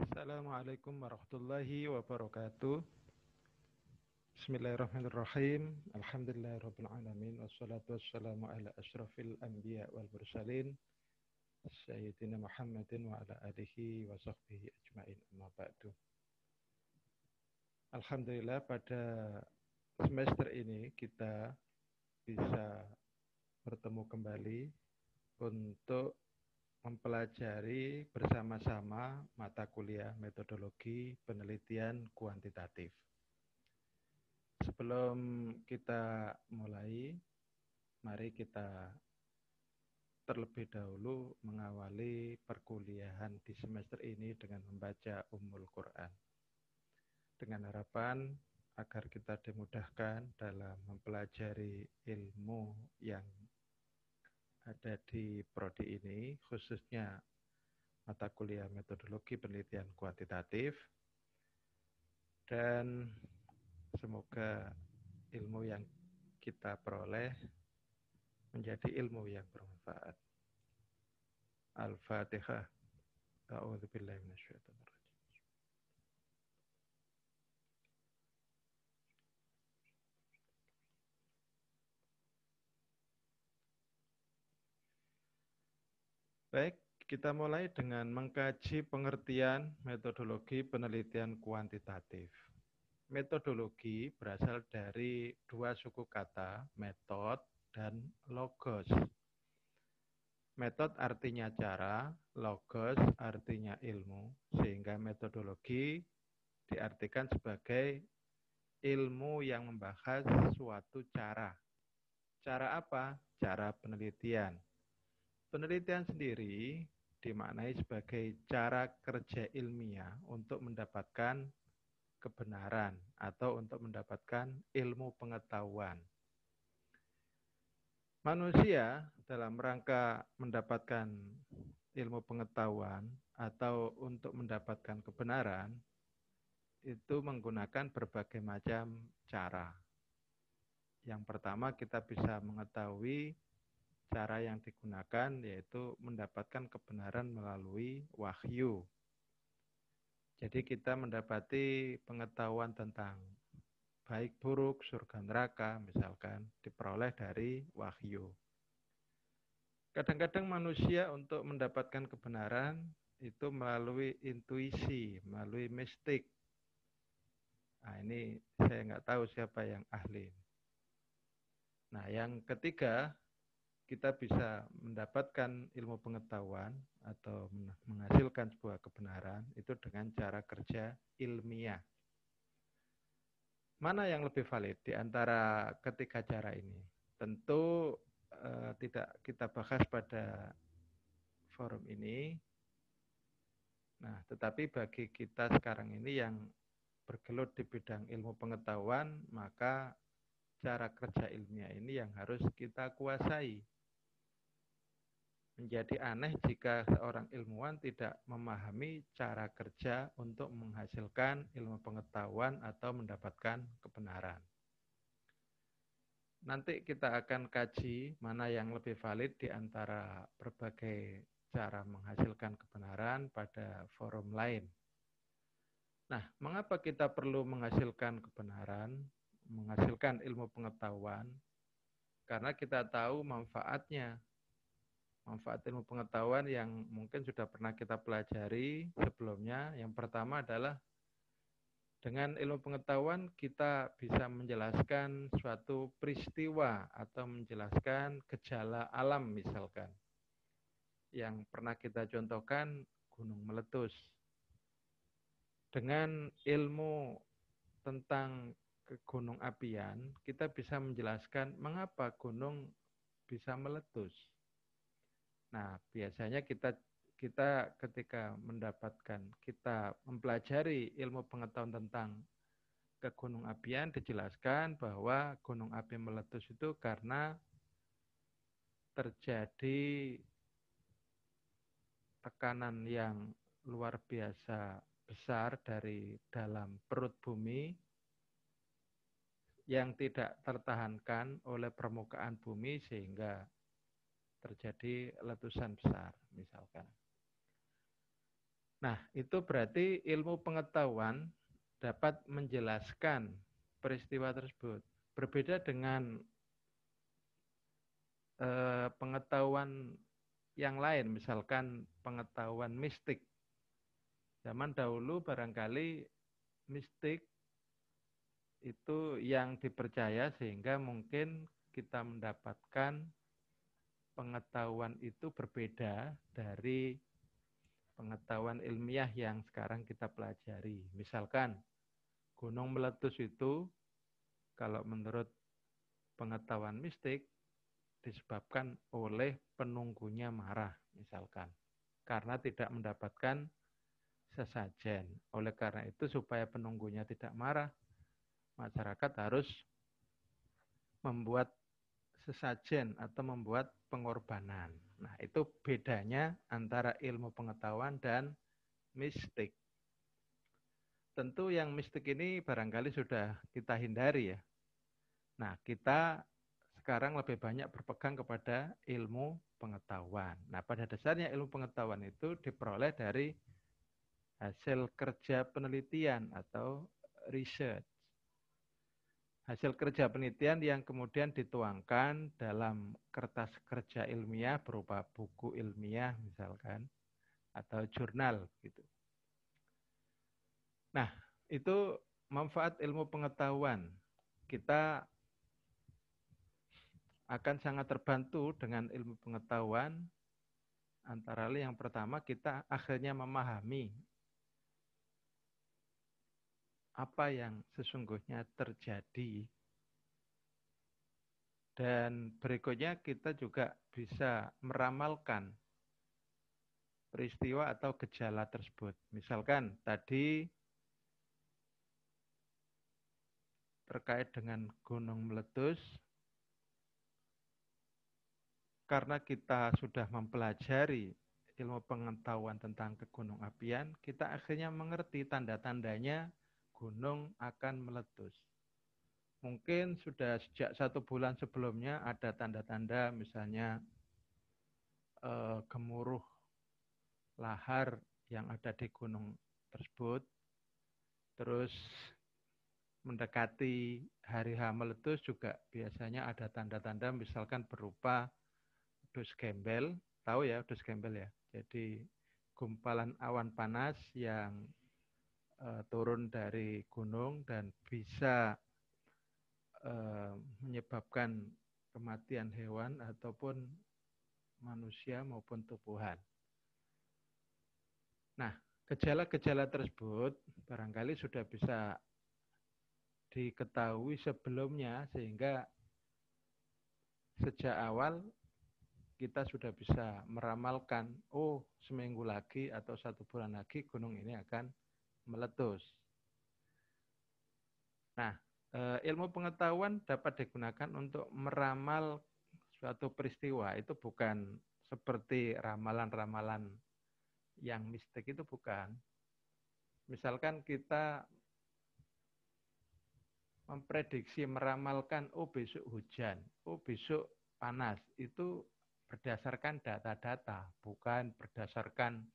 Assalamualaikum warahmatullahi wabarakatuh. Bismillahirrahmanirrahim. Alhamdulillahirabbil alamin wassalatu wassalamu ala asyrafil anbiya wal mursalin sayyidina Muhammadin wa ala alihi wa sahbihi ajmain amma ba'du. Alhamdulillah pada semester ini kita bisa bertemu kembali untuk mempelajari bersama-sama mata kuliah metodologi penelitian kuantitatif. Sebelum kita mulai, mari kita terlebih dahulu mengawali perkuliahan di semester ini dengan membaca Ummul Quran. Dengan harapan agar kita dimudahkan dalam mempelajari ilmu yang ada di prodi ini, khususnya mata kuliah metodologi penelitian kuantitatif, dan semoga ilmu yang kita peroleh menjadi ilmu yang bermanfaat. Al-Fatihah. A'udzubillahi minasyaitonir rajim. Baik, kita mulai dengan mengkaji pengertian metodologi penelitian kuantitatif. Metodologi berasal dari dua suku kata, metode dan logos. Metode artinya cara, logos artinya ilmu, sehingga metodologi diartikan sebagai ilmu yang membahas suatu cara. Cara apa? Cara penelitian. Penelitian sendiri dimaknai sebagai cara kerja ilmiah untuk mendapatkan kebenaran atau untuk mendapatkan ilmu pengetahuan. Manusia dalam rangka mendapatkan ilmu pengetahuan atau untuk mendapatkan kebenaran itu menggunakan berbagai macam cara. Yang pertama kita bisa mengetahui cara yang digunakan yaitu mendapatkan kebenaran melalui wahyu. Jadi kita mendapati pengetahuan tentang baik buruk, surga neraka misalkan diperoleh dari wahyu. Kadang-kadang manusia untuk mendapatkan kebenaran itu melalui intuisi, melalui mistik. Nah ini saya nggak tahu siapa yang ahli. Nah yang ketiga, kita bisa mendapatkan ilmu pengetahuan atau menghasilkan sebuah kebenaran itu dengan cara kerja ilmiah. Mana yang lebih valid di antara ketiga cara ini? Tentu tidak kita bahas pada forum ini. Nah, tetapi bagi kita sekarang ini yang bergelut di bidang ilmu pengetahuan, maka cara kerja ilmiah ini yang harus kita kuasai. Menjadi aneh jika seorang ilmuwan tidak memahami cara kerja untuk menghasilkan ilmu pengetahuan atau mendapatkan kebenaran. Nanti kita akan kaji mana yang lebih valid di antara berbagai cara menghasilkan kebenaran pada forum lain. Nah, mengapa kita perlu menghasilkan kebenaran, menghasilkan ilmu pengetahuan? Karena kita tahu manfaatnya. Manfaat ilmu pengetahuan yang mungkin sudah pernah kita pelajari sebelumnya. Yang pertama adalah dengan ilmu pengetahuan kita bisa menjelaskan suatu peristiwa atau menjelaskan gejala alam misalkan. Yang pernah kita contohkan gunung meletus. Dengan ilmu tentang gunung apian, kita bisa menjelaskan mengapa gunung bisa meletus. Nah, biasanya kita ketika kita mempelajari ilmu pengetahuan tentang gunung apian, dijelaskan bahwa gunung api meletus itu karena terjadi tekanan yang luar biasa besar dari dalam perut bumi yang tidak tertahankan oleh permukaan bumi sehingga terjadi letusan besar misalkan. Nah, itu berarti ilmu pengetahuan dapat menjelaskan peristiwa tersebut. Berbeda dengan pengetahuan yang lain, misalkan pengetahuan mistik. Zaman dahulu barangkali mistik itu yang dipercaya sehingga mungkin kita mendapatkan pengetahuan itu berbeda dari pengetahuan ilmiah yang sekarang kita pelajari. Misalkan gunung meletus itu kalau menurut pengetahuan mistik disebabkan oleh penunggunya marah misalkan karena tidak mendapatkan sesajen. Oleh karena itu supaya penunggunya tidak marah, masyarakat harus membuat sesajen atau membuat pengorbanan. Nah, itu bedanya antara ilmu pengetahuan dan mistik. Tentu yang mistik ini barangkali sudah kita hindari ya. Nah, kita sekarang lebih banyak berpegang kepada ilmu pengetahuan. Nah, pada dasarnya ilmu pengetahuan itu diperoleh dari hasil kerja penelitian atau research. Hasil kerja penelitian yang kemudian dituangkan dalam kertas kerja ilmiah berupa buku ilmiah misalkan atau jurnal gitu. Nah, itu manfaat ilmu pengetahuan. Kita akan sangat terbantu dengan ilmu pengetahuan. Antara lain yang pertama kita akhirnya memahami apa yang sesungguhnya terjadi. Dan berikutnya kita juga bisa meramalkan peristiwa atau gejala tersebut. Misalkan tadi terkait dengan gunung meletus, karena kita sudah mempelajari ilmu pengetahuan tentang kegunung apian, kita akhirnya mengerti tanda-tandanya gunung akan meletus. Mungkin sudah sejak 1 bulan sebelumnya ada tanda-tanda misalnya gemuruh lahar yang ada di gunung tersebut. Terus mendekati hari H meletus juga biasanya ada tanda-tanda misalkan berupa dus gembel. Tahu ya dus gembel ya? Jadi gumpalan awan panas yang turun dari gunung dan bisa menyebabkan kematian hewan ataupun manusia maupun tumbuhan. Nah, gejala-gejala tersebut barangkali sudah bisa diketahui sebelumnya sehingga sejak awal kita sudah bisa meramalkan, oh seminggu lagi atau 1 bulan lagi gunung ini akan meletus. Nah, ilmu pengetahuan dapat digunakan untuk meramal suatu peristiwa. Itu bukan seperti ramalan-ramalan yang mistik itu bukan. Misalkan kita memprediksi, meramalkan, oh besok hujan, oh besok panas. Itu berdasarkan data-data, bukan berdasarkan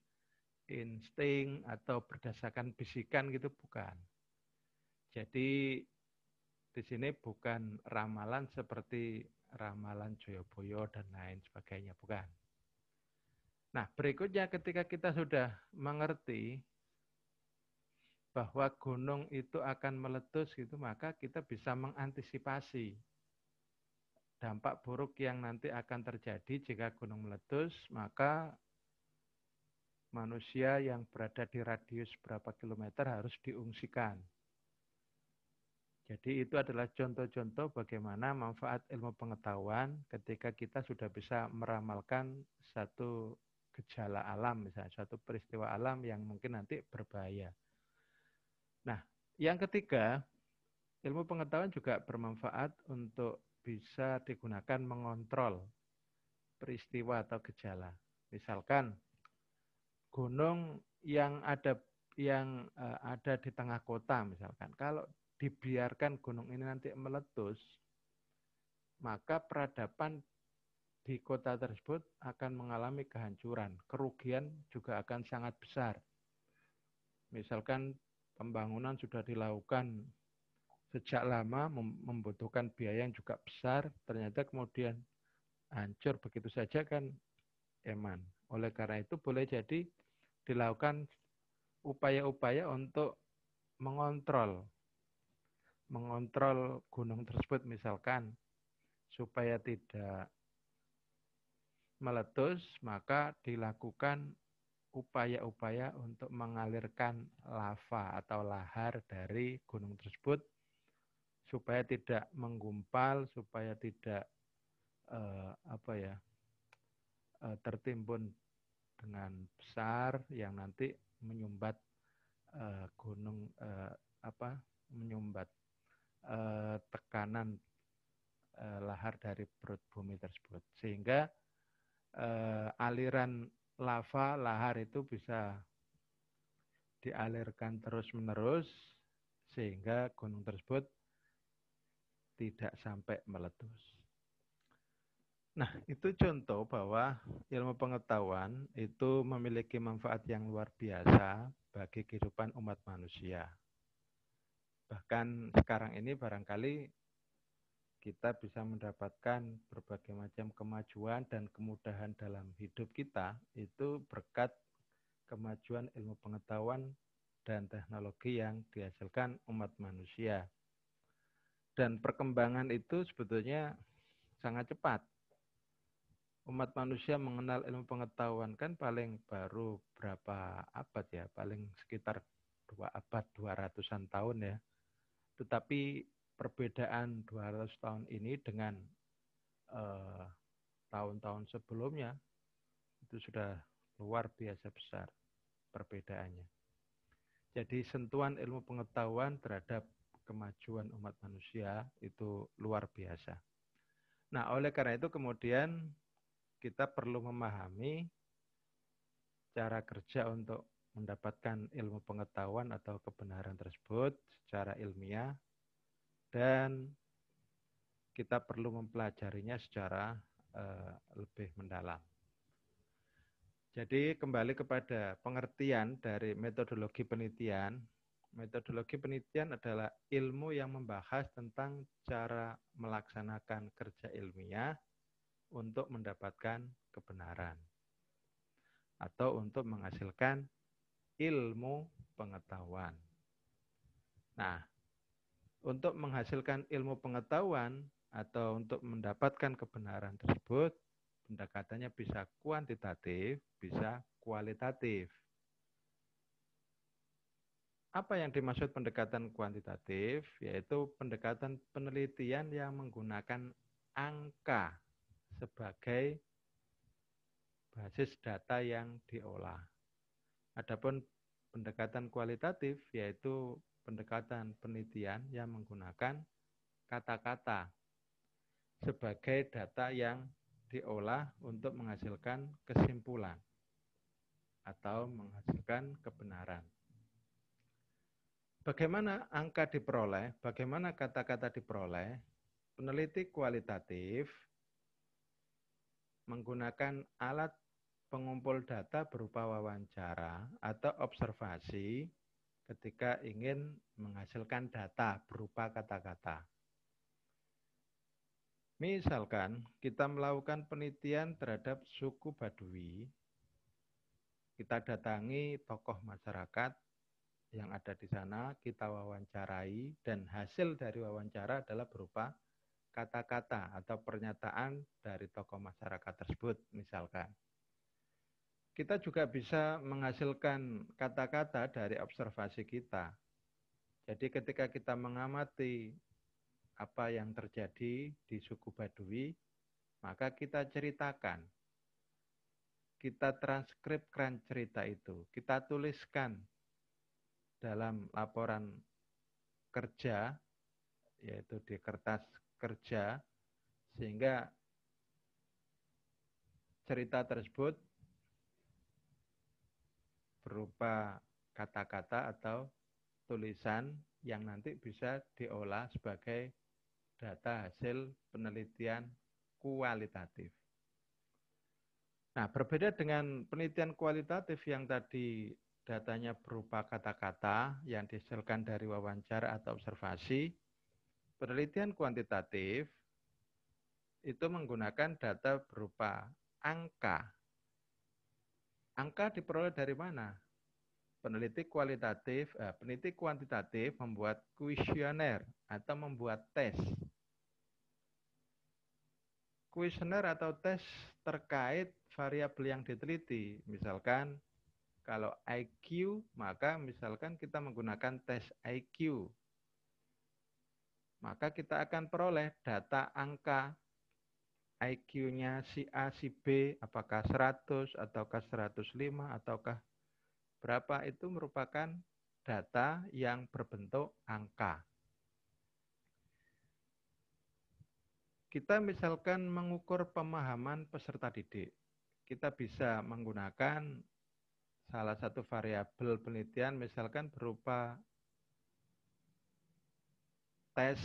insting atau berdasarkan bisikan gitu, bukan. Jadi di sini bukan ramalan seperti ramalan Joyoboyo dan lain sebagainya, bukan. Nah, berikutnya ketika kita sudah mengerti bahwa gunung itu akan meletus gitu, maka kita bisa mengantisipasi dampak buruk yang nanti akan terjadi jika gunung meletus, maka manusia yang berada di radius berapa kilometer harus diungsikan. Jadi itu adalah contoh-contoh bagaimana manfaat ilmu pengetahuan ketika kita sudah bisa meramalkan satu gejala alam, misalnya suatu peristiwa alam yang mungkin nanti berbahaya. Nah, yang ketiga, ilmu pengetahuan juga bermanfaat untuk bisa digunakan mengontrol peristiwa atau gejala. Misalkan gunung yang ada di tengah kota misalkan. Kalau dibiarkan gunung ini nanti meletus, maka peradaban di kota tersebut akan mengalami kehancuran. Kerugian juga akan sangat besar. Misalkan pembangunan sudah dilakukan sejak lama, membutuhkan biaya yang juga besar, ternyata kemudian hancur begitu saja kan eman. Oleh karena itu boleh jadi dilakukan upaya-upaya untuk mengontrol gunung tersebut misalkan supaya tidak meletus, maka dilakukan upaya-upaya untuk mengalirkan lava atau lahar dari gunung tersebut supaya tidak menggumpal, supaya tidak tertimbun dengan besar yang nanti menyumbat gunung menyumbat tekanan lahar dari perut bumi tersebut, sehingga aliran lava lahar itu bisa dialirkan terus-menerus sehingga gunung tersebut tidak sampai meletus. Nah, itu contoh bahwa ilmu pengetahuan itu memiliki manfaat yang luar biasa bagi kehidupan umat manusia. Bahkan sekarang ini barangkali kita bisa mendapatkan berbagai macam kemajuan dan kemudahan dalam hidup kita itu berkat kemajuan ilmu pengetahuan dan teknologi yang dihasilkan umat manusia. Dan perkembangan itu sebetulnya sangat cepat. Umat manusia mengenal ilmu pengetahuan kan paling baru berapa abad ya, paling sekitar 2 abad, 200-an tahun ya. Tetapi perbedaan 200 tahun ini dengan tahun-tahun sebelumnya itu sudah luar biasa besar perbedaannya. Jadi sentuhan ilmu pengetahuan terhadap kemajuan umat manusia itu luar biasa. Nah, oleh karena itu kemudian kita perlu memahami cara kerja untuk mendapatkan ilmu pengetahuan atau kebenaran tersebut secara ilmiah, dan kita perlu mempelajarinya secara lebih mendalam. Jadi kembali kepada pengertian dari metodologi penelitian. Metodologi penelitian adalah ilmu yang membahas tentang cara melaksanakan kerja ilmiah untuk mendapatkan kebenaran atau untuk menghasilkan ilmu pengetahuan. Nah, untuk menghasilkan ilmu pengetahuan atau untuk mendapatkan kebenaran tersebut, pendekatannya bisa kuantitatif, bisa kualitatif. Apa yang dimaksud pendekatan kuantitatif? Yaitu pendekatan penelitian yang menggunakan angka sebagai basis data yang diolah. Adapun pendekatan kualitatif yaitu pendekatan penelitian yang menggunakan kata-kata sebagai data yang diolah untuk menghasilkan kesimpulan atau menghasilkan kebenaran. Bagaimana angka diperoleh? Bagaimana kata-kata diperoleh? Peneliti kualitatif menggunakan alat pengumpul data berupa wawancara atau observasi ketika ingin menghasilkan data berupa kata-kata. Misalkan kita melakukan penelitian terhadap suku Baduy, kita datangi tokoh masyarakat yang ada di sana, kita wawancarai, dan hasil dari wawancara adalah berupa kata-kata atau pernyataan dari tokoh masyarakat tersebut misalkan. Kita juga bisa menghasilkan kata-kata dari observasi kita. Jadi ketika kita mengamati apa yang terjadi di suku Baduy, maka kita ceritakan. Kita transkripkan cerita itu. Kita tuliskan dalam laporan kerja, yaitu di kertas kerja, sehingga cerita tersebut berupa kata-kata atau tulisan yang nanti bisa diolah sebagai data hasil penelitian kualitatif. Nah, berbeda dengan penelitian kualitatif yang tadi datanya berupa kata-kata yang dihasilkan dari wawancara atau observasi, penelitian kuantitatif itu menggunakan data berupa angka. Angka diperoleh dari mana? Peneliti kuantitatif membuat kuesioner atau membuat tes. Kuesioner atau tes terkait variabel yang diteliti. Misalkan kalau IQ, maka misalkan kita menggunakan tes IQ. Maka kita akan peroleh data angka IQ-nya si A, si B, apakah 100, ataukah 105, ataukah berapa, itu merupakan data yang berbentuk angka. Kita misalkan mengukur pemahaman peserta didik. Kita bisa menggunakan salah satu variabel penelitian misalkan berupa tes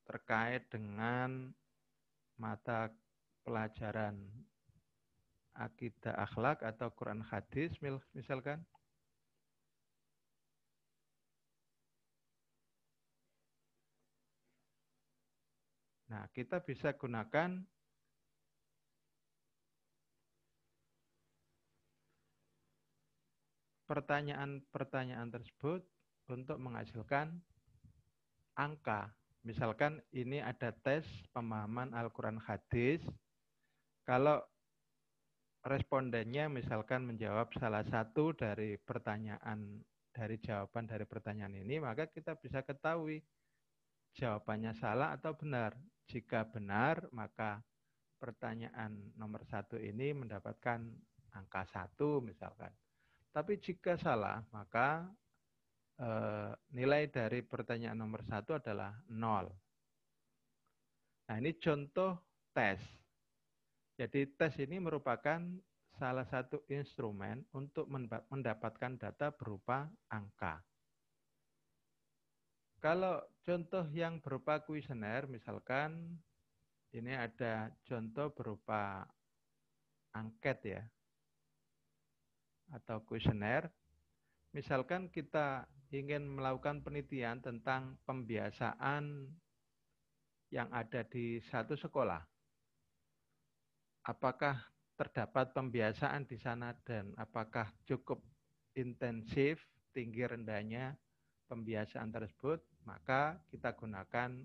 terkait dengan mata pelajaran akidah akhlak atau Quran hadis misalkan. Nah, kita bisa gunakan pertanyaan-pertanyaan tersebut untuk menghasilkan angka. Misalkan ini ada tes pemahaman Al-Quran hadis. Kalau respondennya misalkan menjawab salah satu dari jawaban dari pertanyaan ini, maka kita bisa ketahui jawabannya salah atau benar. Jika benar, maka pertanyaan nomor 1 ini mendapatkan angka 1 misalkan. Tapi jika salah, maka nilai dari pertanyaan nomor 1 adalah 0. Nah, ini contoh tes. Jadi tes ini merupakan salah satu instrumen untuk mendapatkan data berupa angka. Kalau contoh yang berupa kuesioner, misalkan ini ada contoh berupa angket ya, atau kuesioner. Misalkan kita ingin melakukan penelitian tentang pembiasaan yang ada di satu sekolah. Apakah terdapat pembiasaan di sana dan apakah cukup intensif, tinggi rendahnya pembiasaan tersebut, maka kita gunakan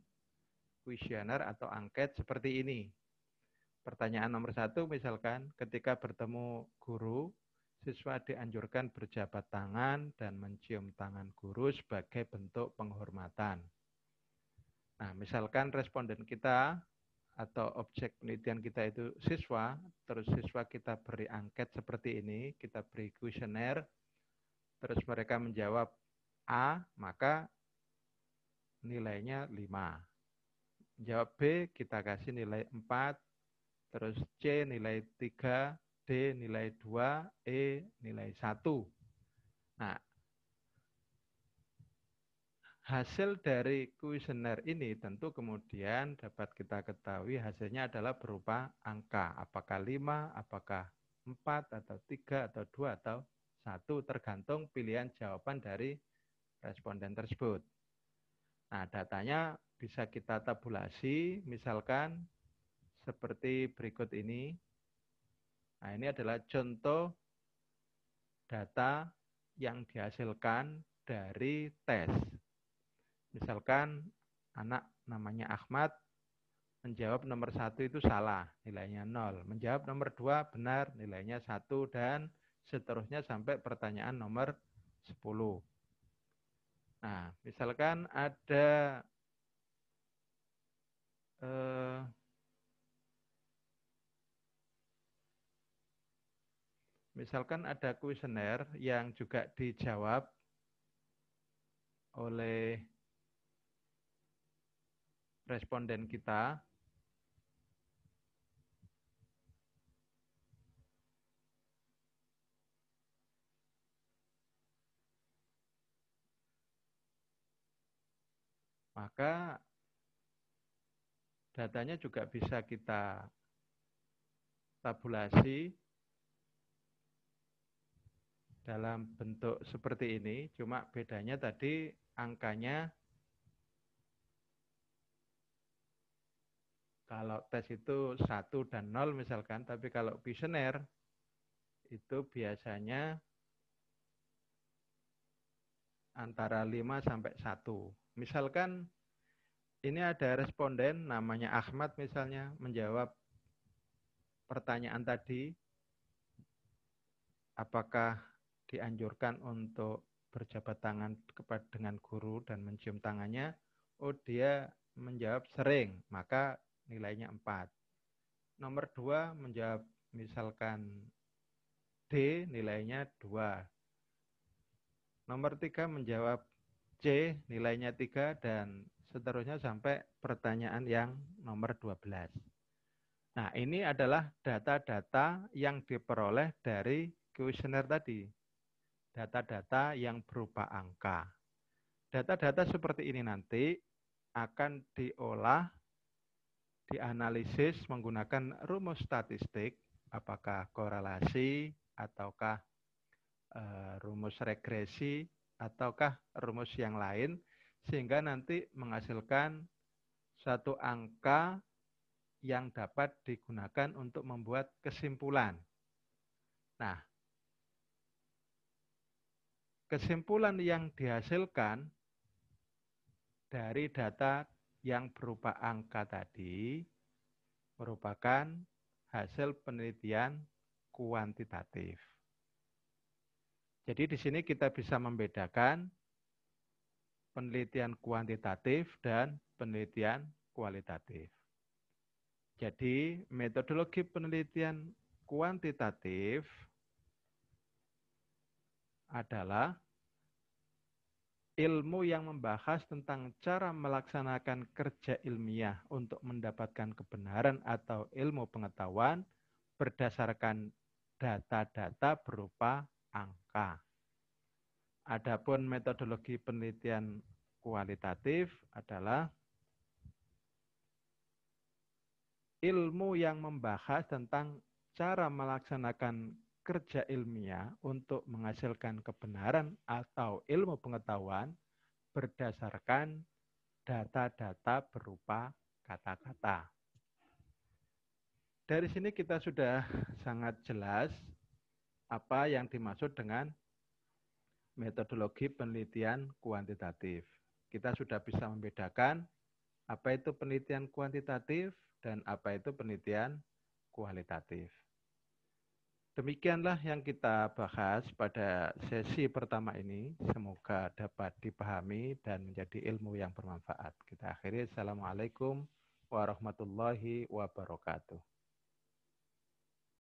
kuesioner atau angket seperti ini. Pertanyaan nomor 1 misalkan, ketika bertemu guru, siswa dianjurkan berjabat tangan dan mencium tangan guru sebagai bentuk penghormatan. Nah, misalkan responden kita atau objek penelitian kita itu siswa, terus siswa kita beri angket seperti ini, kita beri kuesioner, terus mereka menjawab A, maka nilainya 5. Menjawab B, kita kasih nilai 4, terus C nilai 3, D nilai 2, E nilai 1. Nah, hasil dari kuesioner ini tentu kemudian dapat kita ketahui hasilnya adalah berupa angka. Apakah 5, apakah 4, atau 3, atau 2, atau 1, tergantung pilihan jawaban dari responden tersebut. Nah, datanya bisa kita tabulasi, misalkan seperti berikut ini. Nah, ini adalah contoh data yang dihasilkan dari tes. Misalkan anak namanya Ahmad menjawab nomor 1 itu salah, nilainya 0. Menjawab nomor 2 benar, nilainya 1, dan seterusnya sampai pertanyaan nomor 10. Nah, misalkan ada kuesioner yang juga dijawab oleh responden kita. Maka datanya juga bisa kita tabulasi dalam bentuk seperti ini, cuma bedanya tadi angkanya kalau tes itu 1 dan 0 misalkan, tapi kalau kuesioner itu biasanya antara 5 sampai 1. Misalkan ini ada responden namanya Ahmad misalnya menjawab pertanyaan tadi, apakah dianjurkan untuk berjabat tangan dengan guru dan mencium tangannya? Oh, dia menjawab sering, maka nilainya 4. Nomor 2 menjawab misalkan D, nilainya 2. Nomor 3 menjawab C, nilainya 3, dan seterusnya sampai pertanyaan yang nomor 12. Nah, ini adalah data-data yang diperoleh dari kuesioner tadi. Data-data yang berupa angka. Data-data seperti ini nanti akan diolah, dianalisis menggunakan rumus statistik, apakah korelasi, ataukah rumus regresi, ataukah rumus yang lain, sehingga nanti menghasilkan satu angka yang dapat digunakan untuk membuat kesimpulan. Nah, kesimpulan yang dihasilkan dari data yang berupa angka tadi merupakan hasil penelitian kuantitatif. Jadi di sini kita bisa membedakan penelitian kuantitatif dan penelitian kualitatif. Jadi metodologi penelitian kuantitatif adalah ilmu yang membahas tentang cara melaksanakan kerja ilmiah untuk mendapatkan kebenaran atau ilmu pengetahuan berdasarkan data-data berupa angka. Adapun metodologi penelitian kualitatif adalah ilmu yang membahas tentang cara melaksanakan kerja ilmiah untuk menghasilkan kebenaran atau ilmu pengetahuan berdasarkan data-data berupa kata-kata. Dari sini kita sudah sangat jelas apa yang dimaksud dengan metodologi penelitian kuantitatif. Kita sudah bisa membedakan apa itu penelitian kuantitatif dan apa itu penelitian kualitatif. Demikianlah yang kita bahas pada sesi pertama ini. Semoga dapat dipahami dan menjadi ilmu yang bermanfaat. Kita akhiri. Assalamualaikum warahmatullahi wabarakatuh.